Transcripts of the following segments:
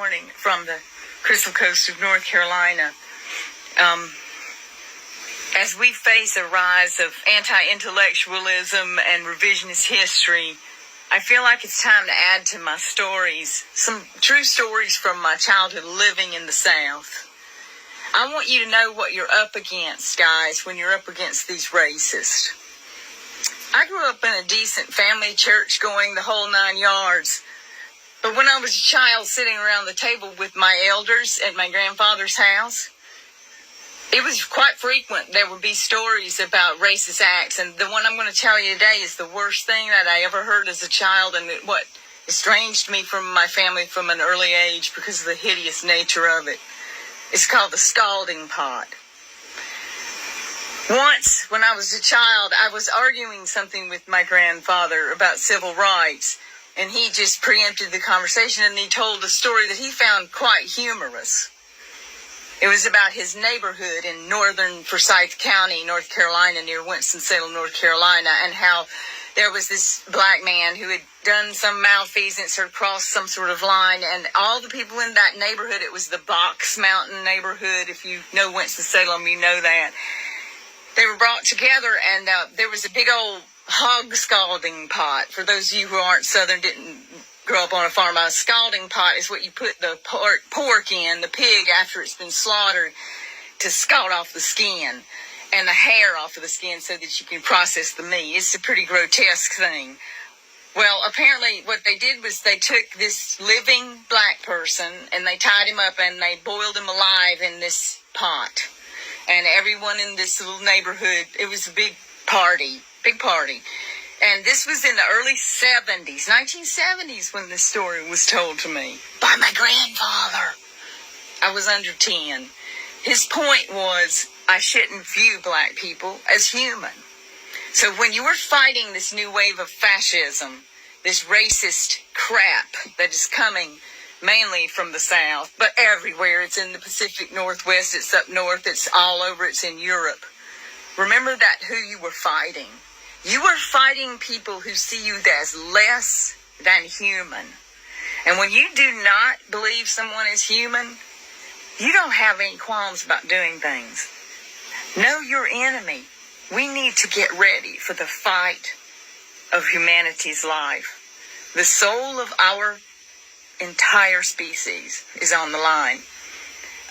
morning from the Crystal Coast of North Carolina. As we face a rise of anti-intellectualism and revisionist history, I feel like it's time to add to my stories some true stories from my childhood living in the South. I want you to know what you're up against, guys, when you're up against these racists. I grew up in a decent family, church going, the whole 9 yards. But when I was a child sitting around the table with my elders at my grandfather's house, it was quite frequent. There would be stories about racist acts, and the one I'm going to tell you today is the worst thing that I ever heard as a child, and what estranged me from my family from an early age because of the hideous nature of it. It's called the Scalding pot. Once, when I was a child, I was arguing something with my grandfather about civil rights, and he just preempted the conversation, and he told a story that he found quite humorous. It was about his neighborhood in northern Forsyth County, North Carolina, near Winston-Salem, North Carolina, and how there was this black man who had done some malfeasance or crossed some sort of line, and all the people in that neighborhood, it was the Box Mountain neighborhood. If you know Winston-Salem, you know that. They were brought together, and there was a big old hog scalding pot. For those of you who aren't Southern, didn't grow up on a farm, a scalding pot is what you put the pork in, the pig, after it's been slaughtered, to scald off the skin and the hair off of the skin so that you can process the meat. It's a pretty grotesque thing. Well, apparently what they did was they took this living black person and they tied him up and they boiled him alive in this pot. And everyone in this little neighborhood, it was a big party. And this was in the early 70s, 1970s, when this story was told to me by my grandfather. I was under 10. His point was I shouldn't view black people as human. So when you were fighting this new wave of fascism, this racist crap that is coming mainly from the South, but everywhere, it's in the Pacific Northwest, it's up north, it's all over, it's in Europe. Remember that who you were fighting. You are fighting people who see you as less than human. And when you do not believe someone is human, you don't have any qualms about doing things. Know your enemy. We need to get ready for the fight of humanity's life. The soul of our entire species is on the line.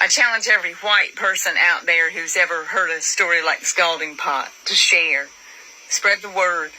I challenge every white person out there who's ever heard a story like the Scalding Pot to share. Spread the word.